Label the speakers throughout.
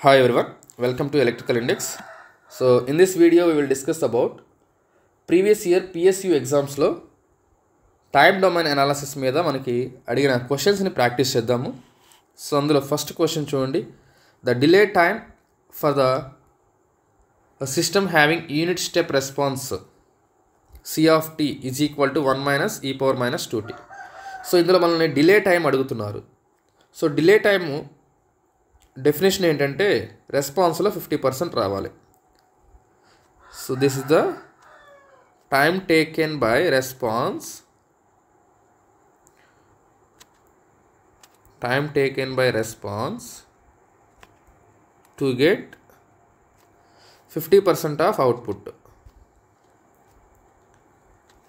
Speaker 1: Hi everyone, welcome to Electrical Index. So in this video we will discuss about previous year PSU exams లో time domain analysis మీద మనకి అడిగిన questions ని practice చేద్దాము. So అందులో first question చూడండి. The delay time for the system having unit step response C of t is equal to 1 minus e power minus 2t. So ఇందులో మనల్ని డిలే టైం అడుగుతున్నారు. సో డిలే టైము డెఫినేషన్ ఏంటంటే రెస్పాన్స్లో 50% రావాలి. So this is the time taken by response to get 50% of output.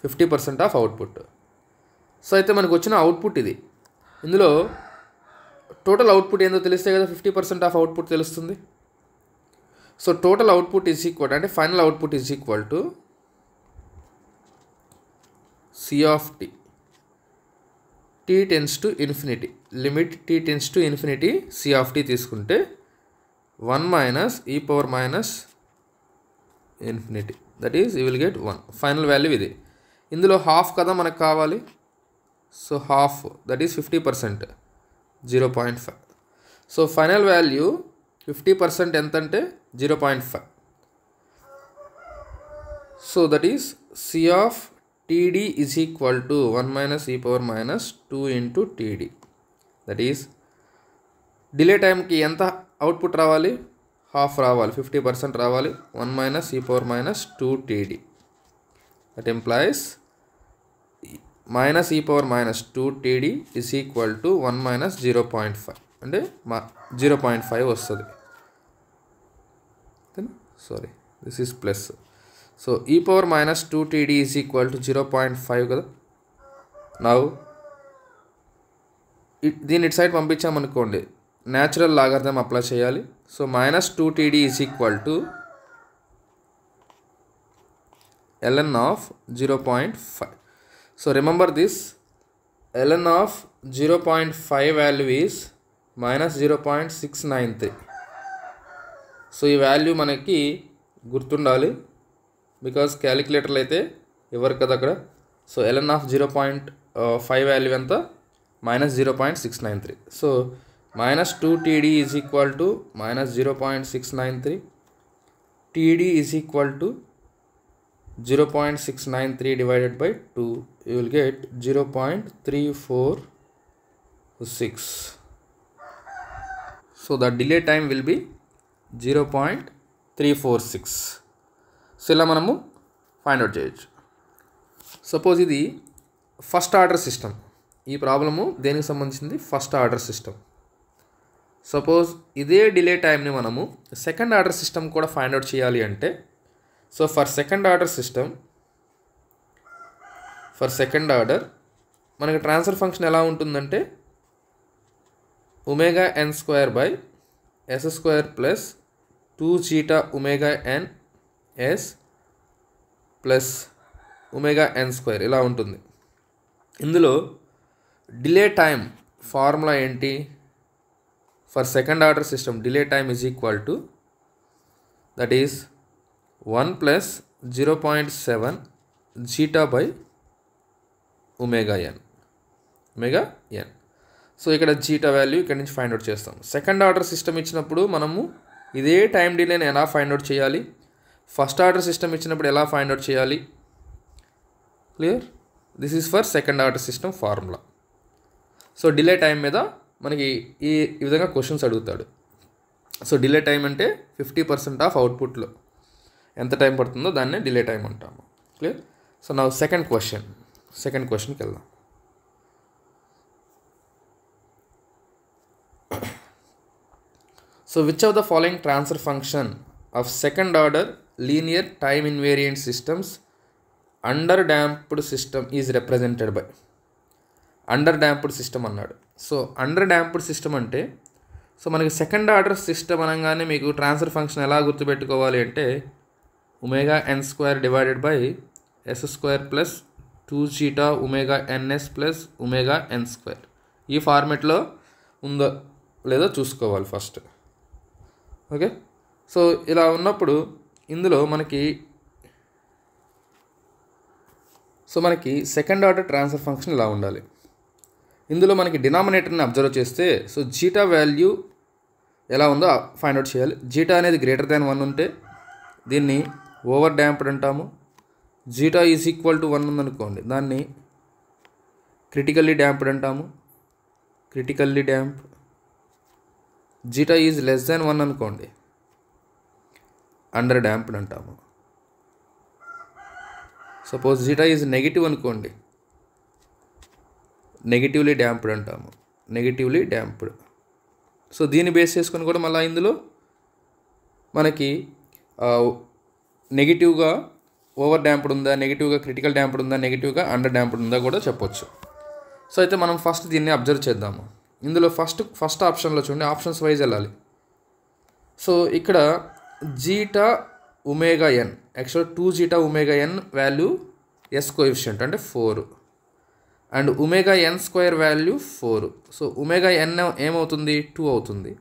Speaker 1: 50% of output. So అయితే మనకు వచ్చిన output ఇది. ఇందులో టోటల్ అవుట్పుట్ ఏందో తెలిస్తే కదా 50% ఆఫ్ అవుట్పుట్ తెలుస్తుంది. So total output is equal అంటే final output is equal to C of t. t tends to infinity, limit t tends to infinity C of t తీసుకుంటే 1 minus e power minus infinity, that is you will get 1. Final value ఇది. ఇందులో half కదా మనకు కావాలి. So half that is 50%, 0.5. So final value 50% ఎంత అంటే 0.5. So that is C of TD is equal to 1 minus e power minus 2 into TD. That is delay టైంకి ఎంత output రావాలి? హాఫ్ రావాలి, 50% రావాలి. 1 minus e power minus 2 TD. That employees minus e power minus 2 TD is equal to 1 minus 0.5 అంటే 0.5 వస్తుంది. Sorry, this is plus. So e power minus 2 TD is equal to 0.5 కదా. Now దీన్ని ఇటు side పంపించామనుకోండి, natural logarithm apply చేయాలి. So minus 2 TD is equal to ln of 0.5. So remember this, ln of 0.5 value is minus 0.693. So ఈ value మనకి గుర్తుండాలి, because క్యాలిక్యులేటర్లు అయితే ఎవరు కదా అక్కడ. సో ln of 0.5 వాల్యూ ఎంత? minus 0.693. So minus 2 TD is equal to minus 0.693. TD is equal to 0.693 divided by 2, you will get 0.346. So the delay time will be 0.346. So ఇలా మనము ఫైండ్ అవుట్ చేయొచ్చు. Suppose ఇది first order system. ఈ problem దేనికి సంబంధించింది? First order system. Suppose ఇదే delay టైంని మనము సెకండ్ ఆర్డర్ సిస్టమ్ కూడా ఫైండ్ అవుట్ చేయాలి అంటే, సో ఫర్ సెకండ్ ఆర్డర్ మనకి ట్రాన్స్ఫర్ ఫంక్షన్ ఎలా ఉంటుందంటే omega N square by S square plus 2 zeta omega N S plus omega N square ఇలా ఉంటుంది. ఇందులో డిలే టైం ఫార్ములా ఏంటి? For second order system delay time is equal to that is 1 plus 0.7 zeta by omega N. So ఇక్కడ zeta value ఇక్కడ నుంచి find out చేస్తాం. Second order system ఇచ్చినప్పుడు మనము ఇదే టైం డిలేని ఎలా ఫైండ్ అవుట్ చేయాలి, ఫస్ట్ ఆర్డర్ సిస్టమ్ ఇచ్చినప్పుడు ఎలా ఫైండ్ అవుట్ చేయాలి. Clear? This is for second order system formula. So delay time మీద మనకి ఈ విధంగా క్వశ్చన్స్ అడుగుతాడు. సో డిలే టైం అంటే 50% ఆఫ్ అవుట్పుట్లో ఎంత టైం పడుతుందో దాన్నే డిలే టైం అంటాము. క్లియర్? సో నా సెకండ్ క్వశ్చన్కి వెళ్దాం. So which of the following transfer function of second order linear time invariant systems under damped system is represented by. Under damped system అన్నాడు. సో అండర్ డాంప్డ్ సిస్టమ్ అంటే, so మనకి second order system అనగానే మీకు transfer function ఎలా గుర్తుపెట్టుకోవాలి అంటే omega N square divided by S square plus 2 zeta omega N S plus omega N square. ఈ ఫార్మెట్లో ఉందో లేదో చూసుకోవాలి ఫస్ట్. ఓకే. సో ఇలా ఉన్నప్పుడు ఇందులో మనకి సెకండ్ ఆర్డర్ ట్రాన్స్ఫర్ ఫంక్షన్ ఇలా ఉండాలి. ఇందులో మనకి డినామినేటర్ని అబ్జర్వ్ చేస్తే సో జీటా వాల్యూ ఎలా ఉందో ఫైండ్ అవుట్ చేయాలి. జీటా అనేది గ్రేటర్ దాన్ 1 ఉంటే దీన్ని ఓవర్ డ్యాంప్డ్ అంటాము. జీటా ఈజ్ ఈక్వల్ టు 1 ఉందనుకోండి, దాన్ని క్రిటికల్లీ డ్యాంప్డ్ అంటాము. Critically damp. Zeta is less than 1 అనుకోండి, అండర్ డ్యాంప్డ్ అంటాము. సపోజ్ జీటా ఈజ్ నెగిటివ్ అనుకోండి, నెగిటివ్లీ డ్యాంప్డ్ అంటాము. Negatively damped. సో దీన్ని బేస్ చేసుకొని కూడా మళ్ళీ ఇందులో మనకి నెగిటివ్గా ఓవర్ డ్యాంప్డ్ ఉందా, నెగిటివ్గా క్రిటికల్ డ్యాంప్డ్ ఉందా, నెగిటివ్గా అండర్ డ్యాంప్డ్ ఉందా కూడా చెప్పొచ్చు. సో అయితే మనం ఫస్ట్ దీన్ని అబ్జర్వ్ చేద్దాము. ఇందులో ఫస్ట్ ఆప్షన్లో చూడండి, ఆప్షన్స్ వైజ్ వెళ్ళాలి. సో ఇక్కడ zeta omega N, actual 2 zeta omega N value yes coefficient అంటే 4 and omega N square value 4. So omega N ఏమవుతుంది, 2 అవుతుంది.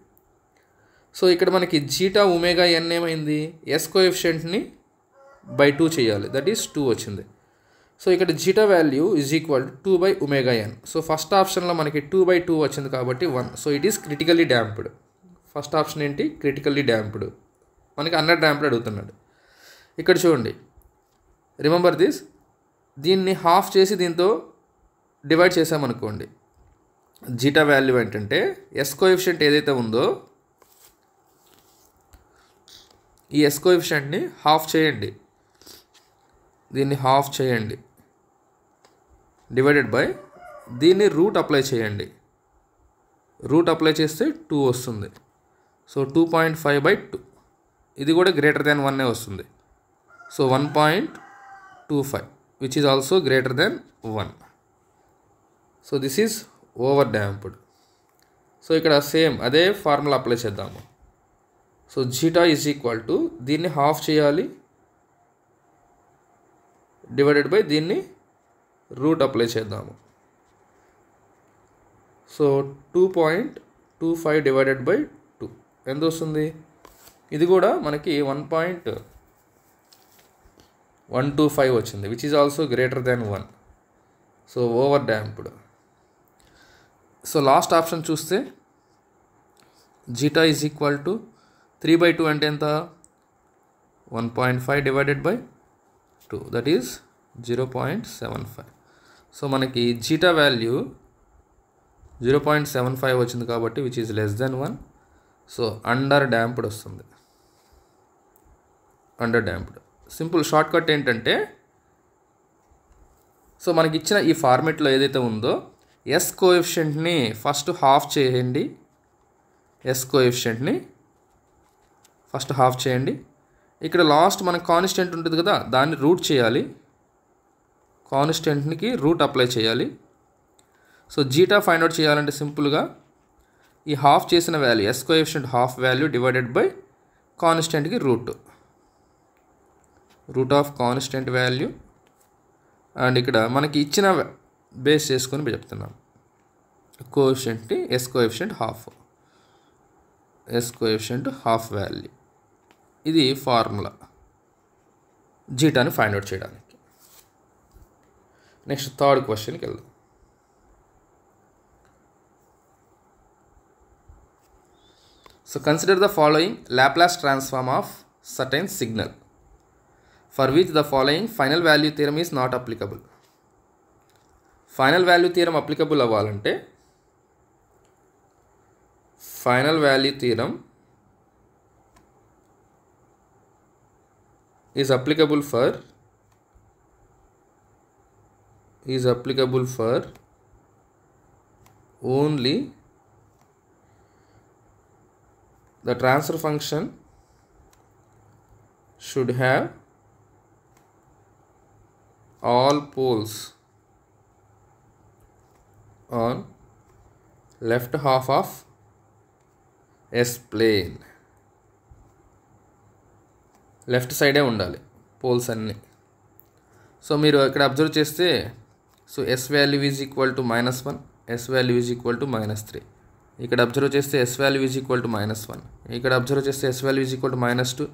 Speaker 1: సో ఇక్కడ మనకి జీటా ఒమేగా ఎన్ ఏమైంది, ఎస్ కోఎఫిషియంట్ని బై 2 చేయాలి, దట్ ఈస్ 2 వచ్చింది. సో ఇక్కడ zeta value is equal to 2 by omega N. So first ఆప్షన్లో మనకి 2/2 వచ్చింది కాబట్టి 1. So it is critically damped. First option ఏంటి, క్రిటికల్లీ డ్యాంప్డ్. మనకి అండర్ డ్యాంప్డ్ అడుగుతున్నాడు. ఇక్కడ చూడండి, రిమెంబర్ దిస్, దీన్ని హాఫ్ చేసి దీంతో డివైడ్ చేసామనుకోండి, జీటా వాల్యూ ఏంటంటే ఎస్ కోఎఫిషియంట్ ఏదైతే ఉందో ఈ ఎస్ కోఎఫిషియంట్ని హాఫ్ చేయండి, దీన్ని హాఫ్ చేయండి, డివైడెడ్ బై దీన్ని రూట్ అప్లై చేయండి. రూట్ అప్లై చేస్తే 2 వస్తుంది. సో 2.5/2, ఇది కూడా గ్రేటర్ దాన్ 1 వస్తుంది. So 1.25 which is also greater than 1. So this is over damped. So ఇక్కడ సేమ్ అదే ఫార్ములా అప్లై చేద్దాము. So zeta is equal to దీన్ని హాఫ్ చేయాలి, డివైడెడ్ బై దీన్ని రూట్ అప్లై చేద్దాము. సో 2.25 డివైడెడ్ బై 2 ఎంత వస్తుంది, ఇది కూడా మనకి 1.125 వచ్చింది, which is also greater than 1. So over damped. So last option చూస్తే జీటా ఈజ్ ఈక్వల్ టు 3/2 అంటే ఎంత, 1.5 divided by 2 that is 0.75. So మనకి జీటా వాల్యూ 0.75 వచ్చింది కాబట్టి which is less than 1. So under damped వస్తుంది. Under damped. Simple shortcut ఏంటంటే, so మనకి ఇచ్చిన ఈ ఫార్మెట్లో ఏదైతే ఉందో ఎస్ కోఎఫిషియంట్ని ఫస్ట్ హాఫ్ చేయండి. ఎస్ కోఎఫిషియంట్ని ఫస్ట్ హాఫ్ చేయండి. ఇక్కడ లాస్ట్ మనకు కాన్స్టెంట్ ఉంటుంది కదా, దాన్ని రూట్ చేయాలి. కాన్స్టెంట్కి రూట్ అప్లై చేయాలి. సో జీటా ఫైండ్ అవుట్ చేయాలంటే సింపుల్గా ఈ హాఫ్ చేసిన value yes coefficient half value divided by కాన్స్టెంట్కి root of constant value. And ఇక్కడ మనకి ఇచ్చిన బేస్ చేసుకొని చెప్తున్నాం, కోఎఫిషియంట్ని ఎస్ కోఎఫిషియంట్ హాఫ్ వాల్యూ. ఇది ఫార్ములా జీటాని ఫైండ్ అవుట్ చేయడానికి. నెక్స్ట్ థర్డ్ క్వశ్చన్కి వెళ్దాం. So consider the following Laplace transform of certain signal for which the following final value theorem is not applicable. Final value theorem applicable అవ్వాలంటే final value theorem is applicable for only the transfer function should have all poles on left half of S plane. Left సైడే ఉండాలి poles అన్నీ. So మీరు ఇక్కడ observe చేస్తే so S value is equal to -1, S value is equal to -3. ఇక్కడ observe చేస్తే S value is equal to -1, ఇక్కడ observe చేస్తే S value is equal to -2,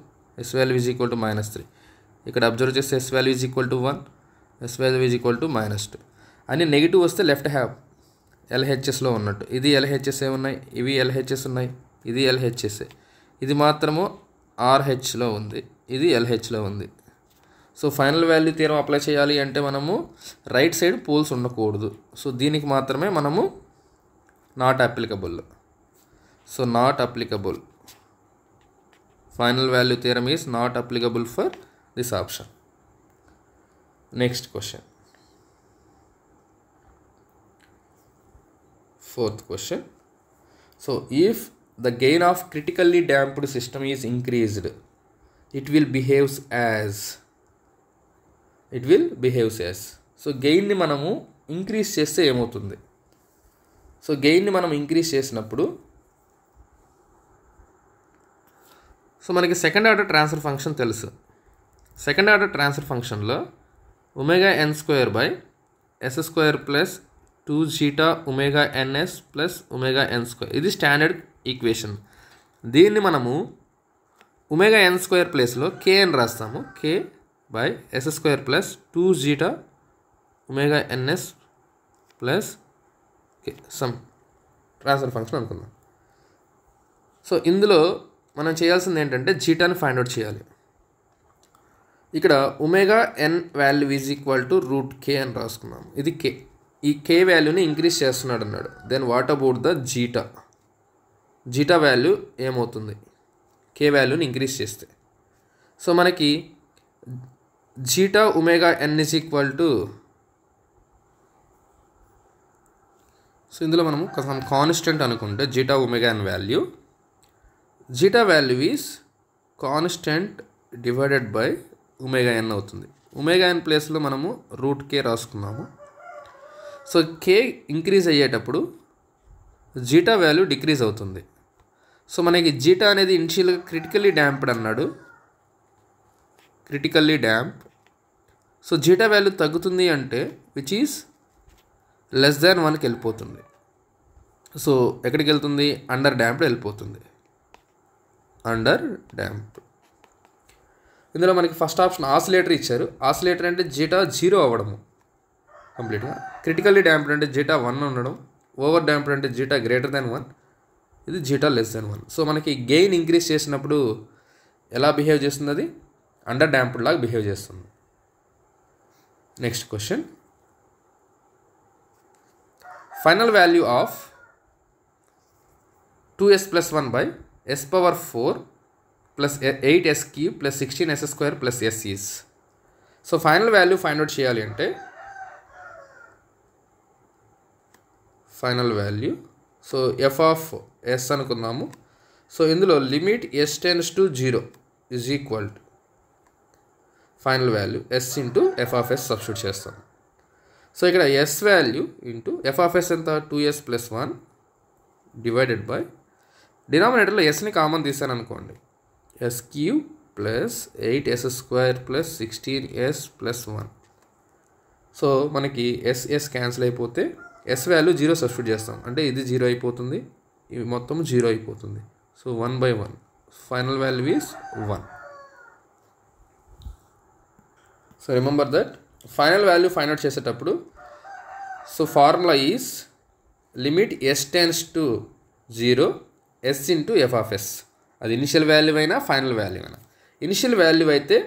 Speaker 1: S value is equal to -3, ఇక్కడ observe చేస్తే S value is equal to 1, S value is equal to -2. అని negative వస్తే left have ఎల్హెచ్ఎస్లో ఉన్నట్టు. ఇది LHS ఉన్నాయి, ఇవి ఎల్హెచ్ఎస్ ఉన్నాయి, ఇది ఎల్హెచ్ఎస్, ఇది మాత్రము ఆర్హెచ్లో ఉంది, ఇది ఎల్హెచ్లో ఉంది. So final value theorem apply చేయాలి అంటే మనము రైట్ సైడ్ పోల్స్ ఉండకూడదు. సో దీనికి మాత్రమే మనము not applicable. So not applicable, final value theorem is not applicable for this option. Next question, fourth question. So if the gain of critically damped system is increased, it will behaves as. So గెయిన్ని మనము increase చేస్తే ఏమవుతుంది? So గెయిన్ని మనం increase చేసినప్పుడు so మనకి second order transfer function తెలుసు. Second order transfer ఫంక్షన్లో ωn² plus 2ζ ωns plus ωn², ఇది స్టాండర్డ్ ఈక్వేషన్. దీన్ని మనము ωn² ప్లేస్లో k అని రాస్తాము, k/s² plus 2ζ ωns plus some transfer function అనుకుందాం. సో ఇందులో మనం చేయాల్సింది ఏంటంటే జీటాని ఫైండ్ అవుట్ చేయాలి. ఇక్కడ ωn value is equal to √k అని రాసుకున్నాము, ఇది k. ఈ k వాల్యూని ఇంక్రీజ్ చేస్తున్నాడు అన్నాడు. Then what about the zeta value ఏమవుతుంది k వాల్యూని ఇంక్రీజ్ చేస్తే? సో మనకి zeta ωn is equal to, so ఇందులో మనము కొంచెం కాన్స్టెంట్ అనుకుంటే zeta ωn value, zeta value is constant divided by ωn అవుతుంది. ωn ప్లేస్లో మనము √k రాసుకున్నాము. సో k ఇంక్రీజ్ అయ్యేటప్పుడు జీటా వాల్యూ డిక్రీజ్ అవుతుంది. సో మనకి జీటా అనేది ఇనిషియల్గా క్రిటికల్లీ డ్యాంప్డ్ అన్నాడు, critically damp. So zeta value తగ్గుతుంది అంటే విచ్ ఈజ్ <1కి వెళ్ళిపోతుంది. సో ఎక్కడికి వెళ్తుంది? అండర్ డ్యాంప్డ్ వెళ్ళిపోతుంది, అండర్ డ్యాంప్డ్. ఇందులో మనకి ఫస్ట్ ఆప్షన్ ఆసిలేటర్ ఇచ్చారు. ఆసిలేటర్ అంటే జీటా 0 అవ్వడము కంప్లీట్గా, క్రిటికల్లీ డ్యాంప్డ్ అంటే జీటా 1 ఉండడం, ఓవర్ డ్యాంప్డ్ అంటే జీటా <1, ఇది జీటా <1. సో మనకి గెయిన్ ఇంక్రీజ్ చేసినప్పుడు ఎలా బిహేవ్ చేస్తుంది? అది అండర్ డ్యాంప్డ్ లాగా బిహేవ్ చేస్తుంది. Next question, final value of 2s + 1 by s⁴ plus 8s³ plus 16s² plus s is. So final value find out చేయాలి అంటే ఫైనల్ వాల్యూ, సో f(s) అనుకుందాము. సో ఇందులో limit s → 0 is equal to final value s into f(s) substitute చేస్తాము. So ఇక్కడ s value into f(s) ఎంత? 2s + 1 divided by డినామినేటర్లో sని common తీసాను అనుకోండి, s³ plus 8s² plus 16s plus 1. So మనకి s క్యాన్సిల్ అయిపోతే s వాల్యూ 0 సబ్స్టిట్యూట్ చేస్తాం, అంటే ఇది 0 అయిపోతుంది, ఇవి మొత్తం 0 అయిపోతుంది. So 1/1 final value is 1. So remember that final value find out చేసేటప్పుడు so formula is limit s → 0 s into f(s). అది ఇనిషియల్ వాల్యూ అయినా ఫైనల్ వాల్యూ అయినా. ఇనిషియల్ వాల్యూ అయితే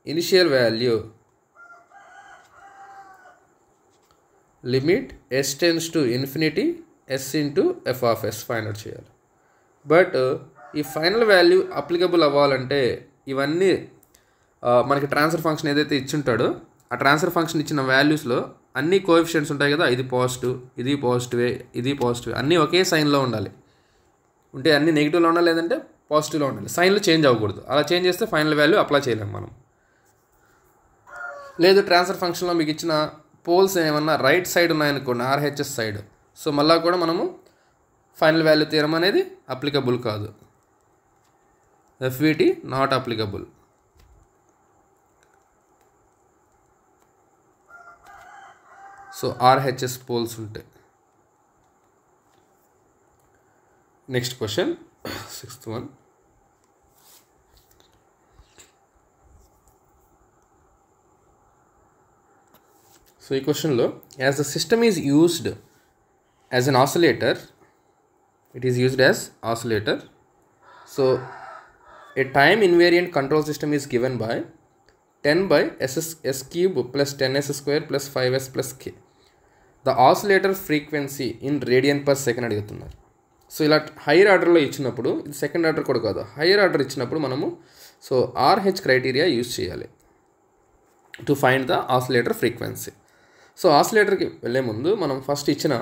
Speaker 1: initial value limit s → ∞ s into f(s) find out చేయాలి. But ఈ final value applicable అవ్వాలంటే ఇవన్నీ మనకి ట్రాన్స్ఫర్ ఫంక్షన్ ఏదైతే ఇచ్చుంటాడో ఆ ట్రాన్స్ఫర్ ఫంక్షన్ ఇచ్చిన వాల్యూస్లో అన్ని కోఎఫిషియెంట్స్ ఉంటాయి కదా, ఇది పాజిటివ్, ఇది పాజిటివే, ఇది పాజిటివ్, అన్నీ ఒకే సైన్లో ఉండాలి. ఉంటే అన్ని నెగిటివ్లో ఉండాలి, లేదంటే పాజిటివ్లో ఉండాలి. సైన్లు చేంజ్ అవ్వకూడదు. అలా చేంజ్ చేస్తే ఫైనల్ వాల్యూ అప్లై చేయలేము మనం. లేదు ట్రాన్స్ఫర్ ఫంక్షన్లో మీకు ఇచ్చిన పోల్స్ ఏమన్నా రైట్ సైడ్ ఉన్నాయనుకోండి, ఆర్హెచ్ఎస్ సైడ్, సో మళ్ళీ కూడా మనము ఫైనల్ వాల్యూ థియరం అనేది అప్లికబుల్ కాదు, FVT not applicable. So RHS poles ఉంటాయి. Next question, 6th one. So ఈ క్వశ్చన్లో, as the system is used as an oscillator, it is used as oscillator. So a time invariant control system is given by 10 by s cube plus 10s square plus 5s plus k. The oscillator frequency in radian per second అడుగుతున్నారు. So ఇలా hire ఆర్డర్లో ఇచ్చినప్పుడు, ఇది second order కూడా కాదు, hire order ఇచ్చినప్పుడు మనము so RH criteria use చేయాలి to find the oscillator frequency. So ఆసిలేటర్కి వెళ్ళే ముందు మనం ఫస్ట్ ఇచ్చిన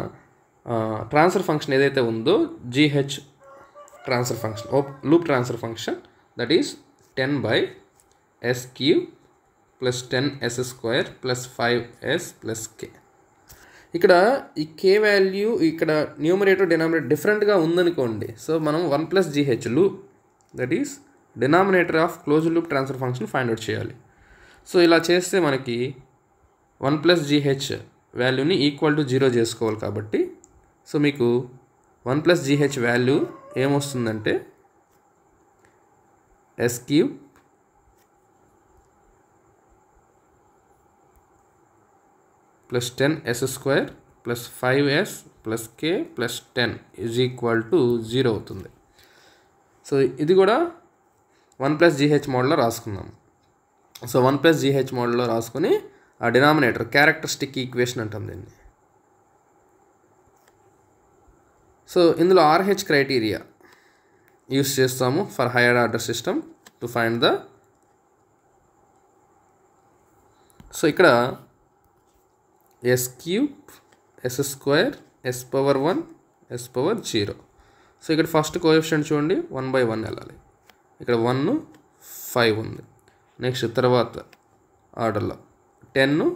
Speaker 1: ట్రాన్స్ఫర్ ఫంక్షన్ ఏదైతే ఉందో, GH transfer function, loop transfer function, that is 10 by s cube plus 10s square plus 5s plus k. ఇక్కడ ఈ k వాల్యూ ఇక్కడ న్యూమరేటర్ డినామినేటర్ డిఫరెంట్గా ఉందనుకోండి, సో మనం 1 plus GH లూప్, that is denominator of close loop transfer function find out చేయాలి. So ఇలా చేస్తే మనకి 1 plus GH వాల్యూని ఈక్వల్ టు 0 చేసుకోవాలి. కాబట్టి సో మీకు 1 plus GH వాల్యూ ఏమొస్తుందంటే s cube plus 10s square plus 5s plus k plus 10 is equal to 0 అవుతుంది. సో ఇది కూడా 1 plus GH మోడల్లో రాసుకుందాం. సో 1 plus GH మోడల్లో రాసుకొని ఆ డినామినేటర్ క్యారెక్టరిస్టిక్ ఈక్వేషన్ అంటాం దీన్ని. సో ఇందులో RH క్రైటీరియా యూస్ చేస్తాము for higher order system to find the, so ఇక్కడ s cube, s square, s power 1, s power 0. So ఇక్కడ ఫస్ట్ కోఎఫిషియంట్ చూడండి 1 by 1 వెళ్ళాలి. ఇక్కడ 1 5 ఉంది. నెక్స్ట్ తర్వాత ఆర్డర్లో 10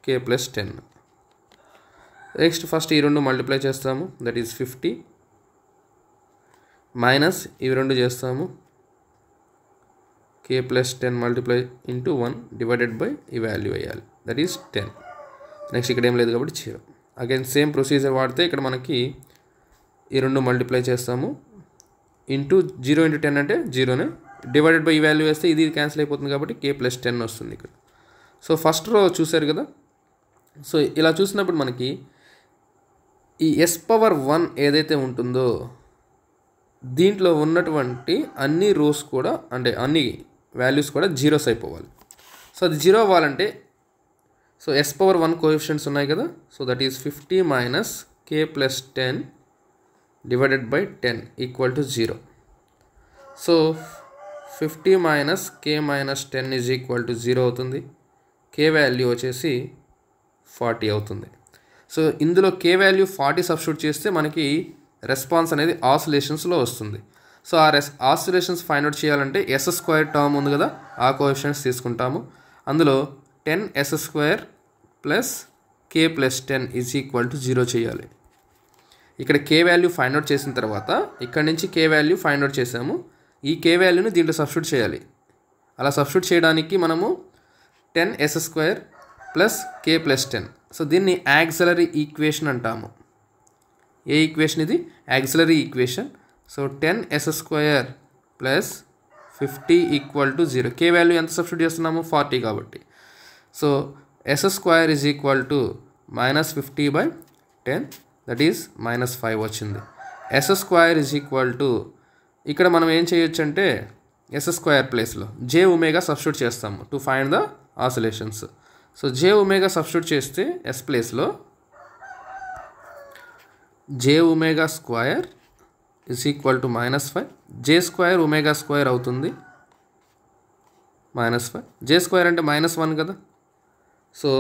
Speaker 1: k plus 10. నెక్స్ట్ ఫస్ట్ ఈ రెండు మల్టిప్లై చేస్తాము, దట్ ఈస్ 50, మైనస్ ఇవి రెండు చేస్తాము, k plus 10 multiply into 1 divided by ఈ వాల్యూ వేయాలి, దట్ ఈస్ 10. నెక్స్ట్ ఇక్కడ ఏం లేదు కాబట్టి 0. అగైన్ సేమ్ ప్రొసీజర్ వాడితే ఇక్కడ మనకి ఈ రెండు మల్టిప్లై చేస్తాము, ఇంటూ 0 into 10 అంటే 0నే, డివైడెడ్ బై ఈ వాల్యూ వేస్తే ఇది క్యాన్సిల్ అయిపోతుంది కాబట్టి k plus 10 వస్తుంది ఇక్కడ. సో ఫస్ట్ రో చూసారు కదా. సో ఇలా చూసినప్పుడు మనకి ఈ s power 1 ఏదైతే ఉంటుందో దీంట్లో ఉన్నటువంటి అన్ని రోస్ కూడా, అంటే అన్ని వాల్యూస్ కూడా జీరోస్ అయిపోవాలి. సో అది 0 అవ్వాలంటే, సో s power 1 కోఎఫిషియంట్స్ ఉన్నాయి కదా, so that is 50 minus k plus 10 divided by 10 equal to 0. So 50 minus k minus 10 is equal to 0 అవుతుంది. k వాల్యూ వచ్చేసి 40 అవుతుంది. సో ఇందులో k వాల్యూ 40 సబ్స్టిట్యూట్ చేస్తే మనకి రెస్పాన్స్ అనేది ఆసిలేషన్స్లో వస్తుంది. సో ఆ ఆసిలేషన్స్ ఫైండ్ అవుట్ చేయాలంటే s స్క్వేర్ టర్మ్ ఉంది కదా, ఆ కోఎఫిషియంట్స్ తీసుకుంటాము. అందులో 10s square plus k plus 10 is equal to 0 చేయాలి. ఇక్కడ k వాల్యూ ఫైండ్ అవుట్ చేసిన తర్వాత ఇక్కడ నుంచి k వాల్యూ ఫైండ్ అవుట్ చేసాము, ఈ k వాల్యూని దీంట్లో సబ్స్టిట్యూట్ చేయాలి. అలా సబ్స్టిట్యూట్ చేయడానికి మనము 10s square plus k plus 10, so దీన్ని యాక్సిలరీ ఈక్వేషన్ అంటాము. ఏ ఈక్వేషన్ ఇది? Auxiliary equation. So 10s square plus 50 equal to 0. k value ఎంత సబ్స్టిట్యూట్ చేస్తున్నాము? 40 కాబట్టి. So s square is equal to -50 by 10, that is -5 వచ్చింది. s square is equal to, ఇక్కడ మనం ఏం చేయొచ్చు అంటే s స్క్వేర్ ప్లేస్లో j ఒమేగా సబ్స్టిట్యూట్ చేస్తాము to find the oscillations. So j omega substitute చేస్తే s ప్లేస్లో j omega square is equal to -5, j square omega square అవుతుంది -5, j స్క్వేర్ అంటే -1 కదా. So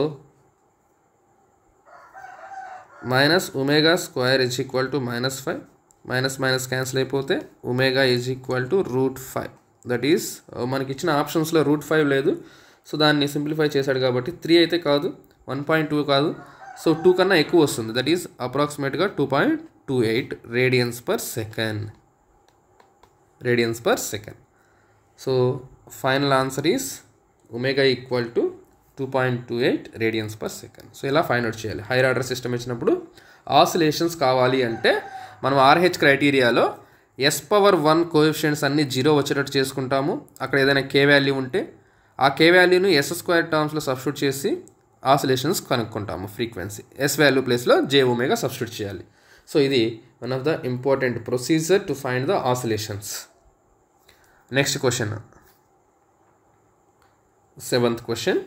Speaker 1: minus omega square is equal to -5, minus minus cancel అయిపోతే omega is equal to √5, that is మనకి ఇచ్చిన ఆప్షన్స్లో √5 లేదు. సో దాన్ని సింప్లిఫై చేశాడు కాబట్టి 3 అయితే కాదు, 1.2 కాదు, సో 2 కన్నా ఎక్కువ వస్తుంది, దట్ ఈస్ అప్రాక్సిమేట్గా 2.28 radians per second. So final answer is omega equal to 2.28 radians per second. So ఇలా ఫైండ్ అవుట్ చేయాలి. హైయర్ ఆర్డర్ సిస్టమ్ ఇచ్చినప్పుడు ఆసిలేషన్స్ కావాలి అంటే మనం ఆర్హెచ్ క్రైటీరియాలో S⁻1 కోఎఫిషియెంట్స్ అన్ని 0 వచ్చేటట్టు చేసుకుంటాము. అక్కడ ఏదైనా K వాల్యూ ఉంటే ఆ K వాల్యూను S² టర్మ్స్లో సబ్స్టిట్యూట్ చేసి ఆసిలేషన్స్ కనుక్కుంటాము. ఫ్రీక్వెన్సీ S వాల్యూ ప్లేస్లో jω సబ్స్టిట్యూట్ చేయాలి. సో ఇది one of the important procedure to find the oscillations. Next question, 7th question.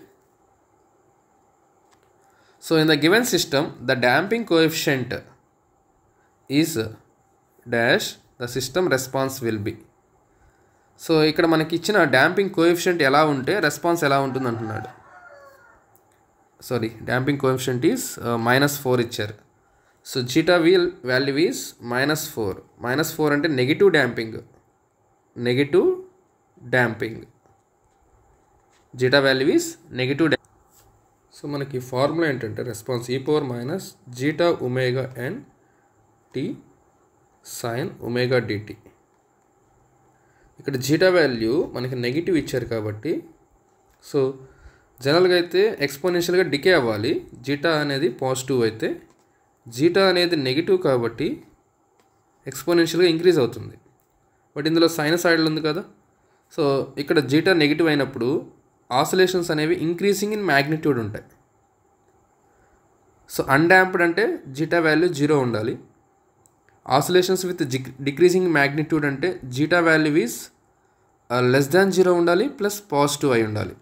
Speaker 1: So in the given system, the damping coefficient is dash, the system response will be. So ఇక్కడ మనకి ఇచ్చిన damping coefficient ఎలా ఉంటే response ఎలా ఉంటుంది అంటున్నాడు. Sorry, damping coefficient is -4 ఇచ్చారు. So zeta value is -4. -4 అంటే negative damping. Zeta value is negative. So మనకి ఫార్ములా ఏంటంటే response e⁻ -ζωnt sin ω/dt. ఇక్కడ జీటా వాల్యూ మనకి నెగిటివ్ ఇచ్చారు కాబట్టి, సో జనరల్గా అయితే ఎక్స్పోనెన్షియల్గా డికే అవ్వాలి. జీటా అనేది పాజిటివ్ అయితే, జీటా అనేది నెగిటివ్ కాబట్టి ఎక్స్పోనెన్షియల్గా ఇంక్రీజ్ అవుతుంది. బట్ ఇందులో సైనసాయిడల్ ఉంది కదా, సో ఇక్కడ జీటా నెగిటివ్ అయినప్పుడు ఆసిలేషన్స్ అనేవి ఇంక్రీజింగ్ ఇన్ మ్యాగ్నిట్యూడ్ ఉంటాయి. సో అన్డాంప్డ్ అంటే జీటా వాల్యూ 0 ఉండాలి. ఆసిలేషన్స్ విత్ డిక్రీజింగ్ మ్యాగ్నిట్యూడ్ అంటే జీటా వాల్యూ ఈజ్ <0 ఉండాలి ప్లస్ పాజిటివ్ అయి ఉండాలి.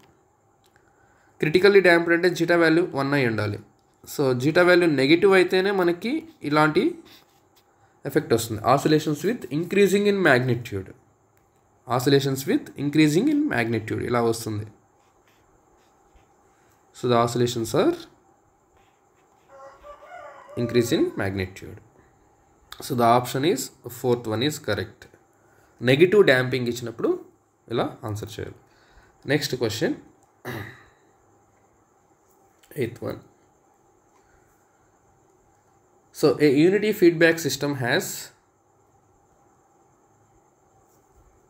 Speaker 1: క్రిటికల్లీ డాంప్డ్ అంటే జీటా వాల్యూ 1 అయి ఉండాలి. సో జీటా వాల్యూ నెగిటివ్ అయితేనే మనకి ఇలాంటి ఎఫెక్ట్ వస్తుంది. Oscillations with increasing in magnitude ఇలా వస్తుంది. So the oscillations are increase in magnitude. So the option is 4th one is correct. Negative damping ఇచ్చినప్పుడు ఇలా ఆన్సర్ చేయాలి. Next question, 8th one. So a unity feedback system has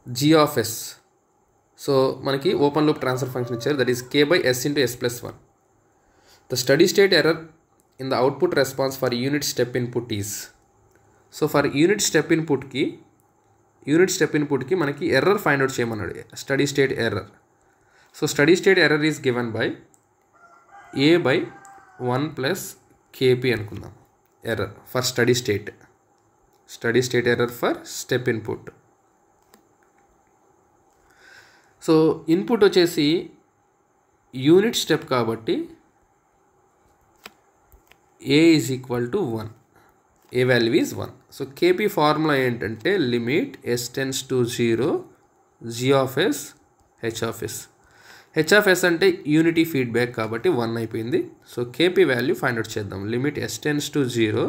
Speaker 1: g of s. So మనకి open loop transfer function ఇచ్చారు, that is k/s into s+1. The steady state error in the output response for unit step input is. So for unit step ఇన్పుట్కి మనకి error find out చేయమన్నాడు, steady state error. So steady state error is given by a/1 + kp అనుకుందాం. Error for steady state error for step input. So input వచ్చేసి unit step కాబట్టి a is equal to 1. a value is 1. So kp formula ఏంటంటే limit s tends to 0 g of s h of s. h of s అంటే unity feedback కాబట్టి 1 అయిపోయింది. So kp value find out చేద్దాం. Limit s tends to 0.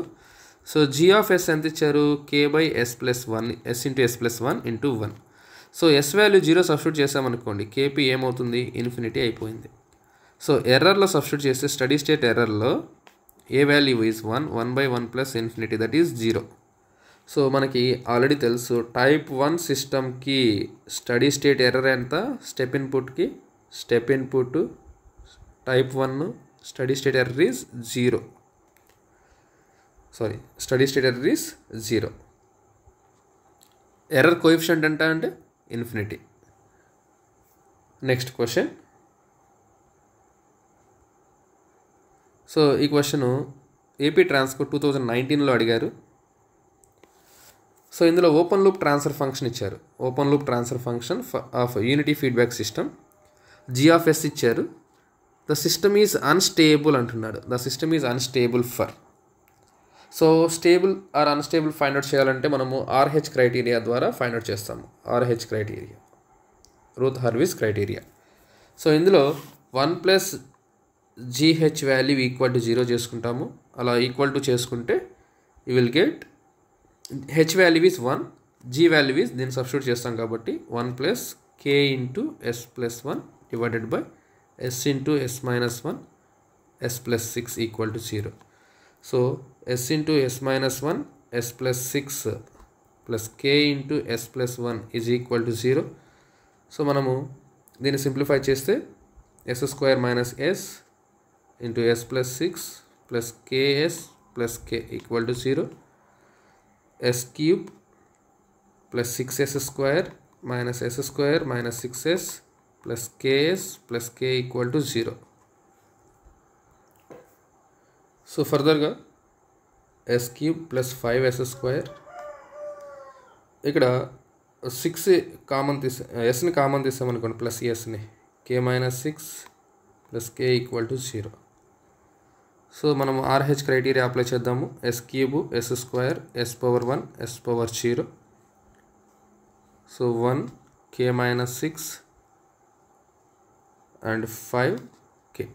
Speaker 1: సో g of s ఎంత ఇచ్చారు, k/s+1 s into s+1 into 1. So s value 0 substitute చేసామనుకోండి, kp ఏమవుతుంది, infinity అయిపోయింది. సో ఎర్రర్లో సబ్స్టిట్యూట్ చేస్తే స్టడీ స్టేట్ ఎర్రర్లో a value is 1/1 plus infinity, that is 0. So మనకి ఆల్రెడీ తెలుసు టైప్ 1 సిస్టమ్కి స్టడీ స్టేట్ ఎర్రర్ ఎంత, step input type 1 steady state error is 0. Error coefficient అంటే ఇన్ఫినిటీ. Next question. సో ఈ క్వశ్చన్ ఏపీ ట్రాన్స్కో 2019లో అడిగారు. సో ఇందులో ఓపెన్ లూప్ ట్రాన్స్ఫర్ ఫంక్షన్ ఇచ్చారు. Open loop transfer function of unity feedback system g of s ఇచ్చారు. The system is unstable అంటున్నాడు. The system is unstable for. So stable or unstable find out చేయాలంటే మనము RH criteria ద్వారా find out చేస్తాము. Routh Hurwitz criteria. So ఇందులో 1 + gh value equal to 0 చేసుకుంటాము. అలా equal to చేసుకుంటే you will get h value is 1, g value is దీన్ని substitute చేస్తాం కాబట్టి 1 + k into s+1 divided by s into s-1 s+6 equal to 0. So s into s-1 s+6 plus k into s+1 is equal to 0. So మనము దీన్ని simplify చేస్తే s² - s into s+6 plus ks plus k equal to 0. s cube plus 6s square minus s square minus 6s plus ks plus k equal to 0. So furtherగా s cube plus 5s square ఇక్కడ 6 common sని common తీసామనుకోండి plus sని k minus 6 plus k equal to 0. So మనం RH criteria apply చేద్దాము. s cube s square s power 1 s power 0. So 1 k minus 6 and 5 k.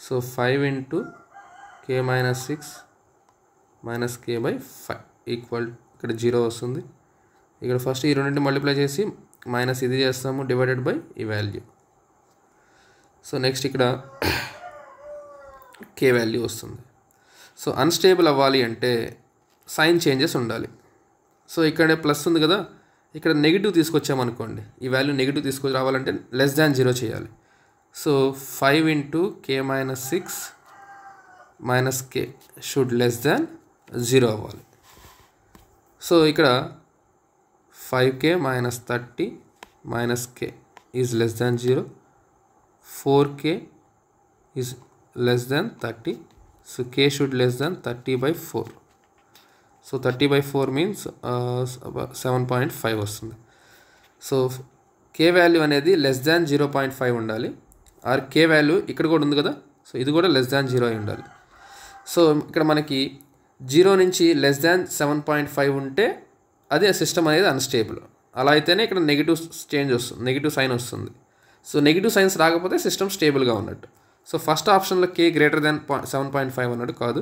Speaker 1: So 5 into k minus 6 minus k by 5 equal ఇక్కడ 0 వస్తుంది. ఇక్కడ first ఈ రెండింటిని multiply చేసి minus ఇది చేస్తాము డివైడెడ్ బై ఈ వాల్యూ. సో నెక్స్ట్ ఇక్కడ k వాల్యూ వస్తుంది. సో అన్స్టేబుల్ అవ్వాలి అంటే సైన్ చేంజెస్ ఉండాలి. సో ఇక్కడ ప్లస్ ఉంది కదా, ఇక్కడ నెగిటివ్ తీసుకొచ్చామనుకోండి, ఈ వాల్యూ నెగిటివ్ తీసుకొని రావాలంటే లెస్ దాన్ 0 చేయాలి. So 5 into k minus 6 minus k should less than 0 అవ్వాలి. సో ఇక్కడ 5k minus 30 minus k is less than 0. 4k is less than 30. So k should less than 30 by 4. So 30 by 4 means 7.5 వస్తుంది. So k value అనేది less than 0.5 ఉండాలి. Are k value ఇక్కడ కూడా ఉంది కదా, so ఇది కూడా లెస్ దాన్ 0 అయి ఉండాలి. సో ఇక్కడ మనకి 0 నుంచి లెస్ దాన్ 7.5 ఉంటే అదే సిస్టమ్ అనేది అన్స్టేబుల్. అలా అయితేనే ఇక్కడ నెగిటివ్ చేంజ్ వస్తుంది, నెగిటివ్ సైన్ వస్తుంది. సో నెగిటివ్ సైన్స్ రాకపోతే సిస్టమ్ స్టేబుల్గా ఉన్నట్టు. సో ఫస్ట్ ఆప్షన్లో k గ్రేటర్ దాన్ 7.5 అన్నాడు, కాదు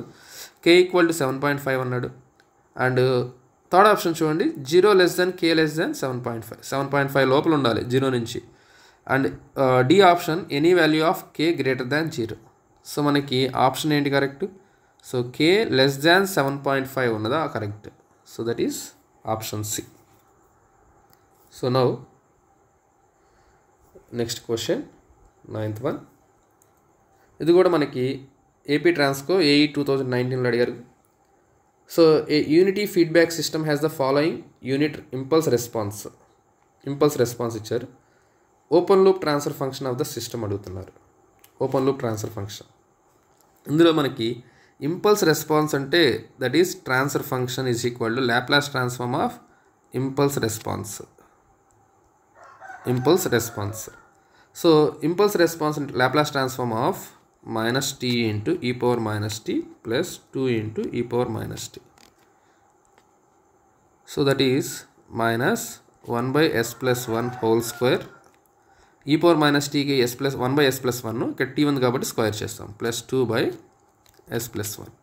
Speaker 1: k ఈక్వల్ టు 7.5 అన్నాడు. అండ్ థర్డ్ ఆప్షన్ చూడండి, 0 less than k less than 7.5 లోపల ఉండాలి 0 నుంచి. And D option any value of k greater than 0. So మనకి ఆప్షన్ ఏంటి correct? So k less than 7.5 ఉన్నదా correct. So that is option C. So now next question 9th one. ఇది కూడా మనకి AP Transco AE 2019లో అడిగారు. So a unity feedback system has the following unit impulse response ఇచ్చారు. Open loop transfer function of the system అడుగుతున్నారు. Open loop transfer function ఇందులో మనకి impulse response అంటే that is transfer function is equal to Laplace transform of impulse response. So impulse response అంటే Laplace transform of minus t into e power minus t plus 2 into e power minus t. So that is minus 1 by s plus 1 whole square. e power minus t కి s plus 1 by s plus 1 ఇక్కడ t ఉంది కాబట్టి square చేస్తాం, plus 2 by s plus 1.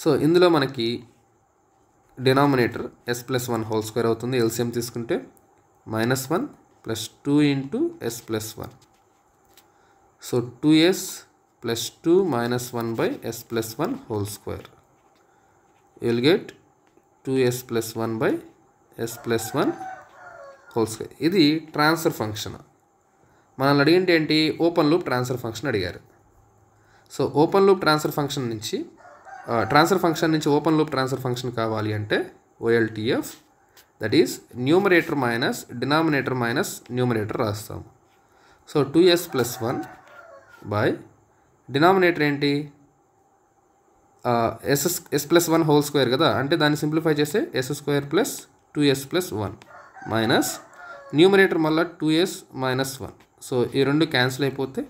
Speaker 1: So ఇందులో మనకి denominator s plus 1 whole square అవుతుంది. LCM తీసుకుంటే minus 1 plus 2 into s plus 1. So 2s plus 2 minus 1 by s plus 1 whole square. You will get 2s plus 1 by s plus 1 whole square. ఇది transfer function. మనల్ని అడిగింటే ఏంటి? Open loop transfer function అడిగారు. So open loop transfer function నుంచి open loop transfer function కావాలి అంటే OLTF, that is numerator minus denominator minus numerator రాస్తాము. So 2s plus 1 by denominator ఏంటి? s plus 1 హోల్ స్క్వేర్ కదా, అంటే దాన్ని సింప్లిఫై చేస్తే s square plus 2s plus 1 minus న్యూమరేటర్ మళ్ళీ 2s minus 1. సో ఈ రెండు క్యాన్సిల్ అయిపోతే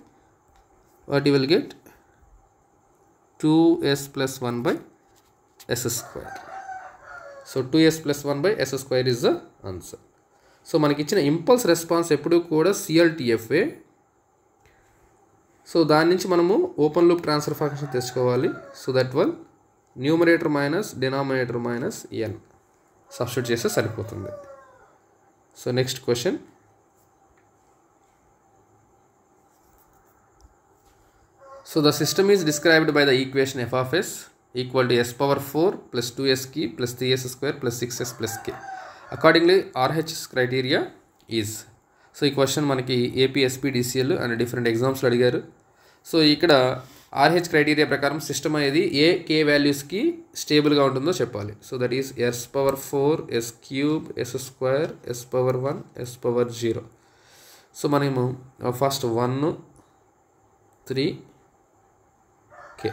Speaker 1: what you will get 2s plus 1 by s square. So 2s plus 1 by s square is the answer. So మనకి ఇచ్చిన ఇంపల్స్ రెస్పాన్స్ ఎప్పుడు కూడా CLTFఏ. So దాని నుంచి మనము ఓపెన్ లూప్ ట్రాన్స్ఫర్ ఫంక్షన్ తెచ్చుకోవాలి. సో దట్ వల్ numerator minus denominator minus n substitute చేస్తే సరిపోతుంది. So next question. So the system is described by the equation f of s equal to s power 4 plus 2s cube plus 3s square plus 6s plus k. Accordingly RH criteria is. So ఈ question మనకి AP, SP, DCL and different ఎగ్జామ్స్లో అడిగారు. So ఇక్కడ RH criteria ప్రకారం system అనేది ఏ k వాల్యూస్కి స్టేబుల్గా ఉంటుందో చెప్పాలి. So that is s⁴, s³, s², s⁴1, s⁴0. So మనము first 1 3 k,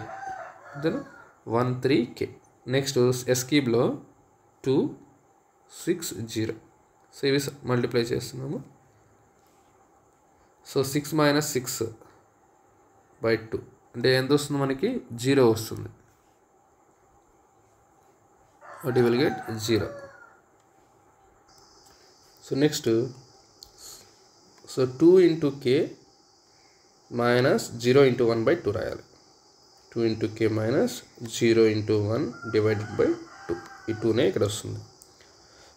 Speaker 1: then 1 3 k. Next s³ 2 6 0. So ఇవి మల్టిప్లై చేస్తున్నాము. సో 6 - 6/2 అంటే ఎంత వస్తుంది మనకి? 0 వస్తుంది. What you will get? 0. So next 2 × k minus 0 × 1/2 రాయాలి. 2 × k మైనస్ 0 × 1/2. ఈ 2నే ఇక్కడ వస్తుంది.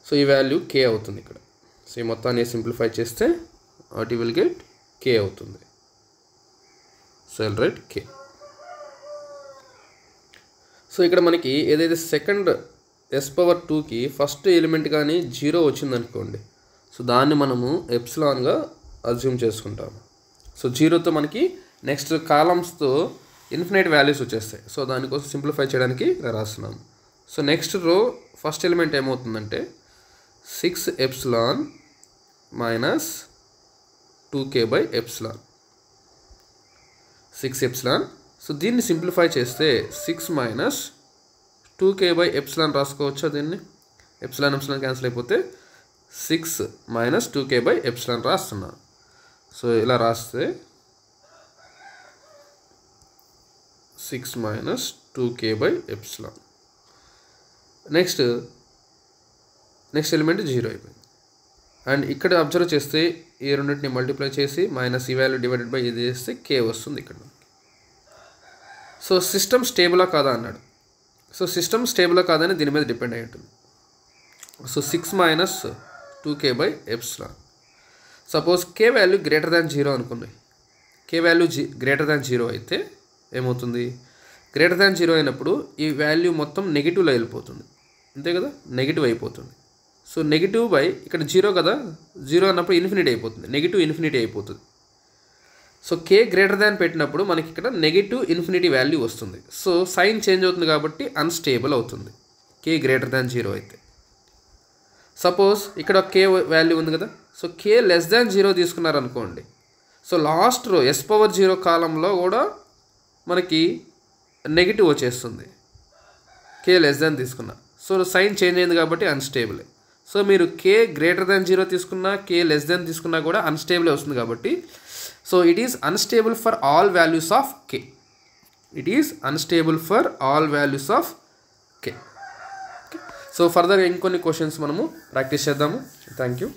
Speaker 1: సో ఈ వాల్యూ k అవుతుంది ఇక్కడ. సో ఈ మొత్తాన్ని సింప్లిఫై చేస్తే what you will get? k అవుతుంది. So I'll right k. So ఇక్కడ మనకి ఏదైతే సెకండ్ s⁴2కి ఫస్ట్ ఎలిమెంట్ కానీ 0 వచ్చిందనుకోండి, సో దాన్ని మనము ఎప్సిలాన్గా అజ్యూమ్ చేసుకుంటాము. సో 0తో మనకి నెక్స్ట్ కాలమ్స్తో ఇన్ఫినైట్ వాల్యూస్ వచ్చేస్తాయి. సో దానికోసం సింప్లిఫై చేయడానికి రాస్తున్నాము. సో నెక్స్ట్ రో ఫస్ట్ ఎలిమెంట్ ఏమవుతుందంటే 6ε మైనస్ 2k/ε. 6ε. సో దీన్ని సింప్లిఫై చేస్తే 6 - 2k/ε రాసుకోవచ్చా? దీన్ని ఎప్సిలాన్ క్యాన్సిల్ అయిపోతే 6 - 2k/ε రాస్తున్నాను. సో ఇలా రాస్తే 6 - 2k/ε. నెక్స్ట్ ఎలిమెంట్ 0 అయిపోయింది. అండ్ ఇక్కడ అబ్జర్వ్ చేస్తే ఈ రెండింటిని మల్టిప్లై చేసి మైనస్ ఈ వాల్యూ డివైడెడ్ బై ఇది చేస్తే k వస్తుంది ఇక్కడ. సో సిస్టమ్ స్టేబులా కాదా అన్నాడు. సో సిస్టమ్ స్టేబులా కాదని దీని మీద డిపెండ్ అయి ఉంటుంది. So 6 - 2k/ε. Suppose k value >0 అనుకున్నాయి. k value >0 అయితే ఏమవుతుంది? >0 అయినప్పుడు ఈ వాల్యూ మొత్తం నెగిటివ్లో వెళ్ళిపోతుంది, అంతే కదా? నెగిటివ్ అయిపోతుంది. సో నెగిటివ్ బై ఇక్కడ 0 కదా, 0 అన్నప్పుడు ఇన్ఫినిటీ అయిపోతుంది, నెగిటివ్ ఇన్ఫినిటీ అయిపోతుంది. సో k > పెట్టినప్పుడు మనకి ఇక్కడ నెగిటివ్ ఇన్ఫినిటీ వాల్యూ వస్తుంది. సో సైన్ చేంజ్ అవుతుంది కాబట్టి అన్స్టేబుల్ అవుతుంది k > 0 అయితే. సపోజ్ ఇక్కడ k వాల్యూ ఉంది కదా, సో k <0 తీసుకున్నారనుకోండి, సో లాస్ట్ రో s⁴0 కాలంలో కూడా మనకి నెగిటివ్ వచ్చేస్తుంది k తీసుకున్నా. సో సైన్ చేంజ్ అయింది కాబట్టి అన్స్టేబుల్. సో మీరు k > 0 తీసుకున్నా k తీసుకున్నా కూడా అన్స్టేబుల్ వస్తుంది కాబట్టి so it is unstable for all values of k. It is unstable for all values of k. So ఫర్దర్గా ఇంకొన్ని క్వశ్చన్స్ మనము ప్రాక్టీస్ చేద్దాము. Thank you.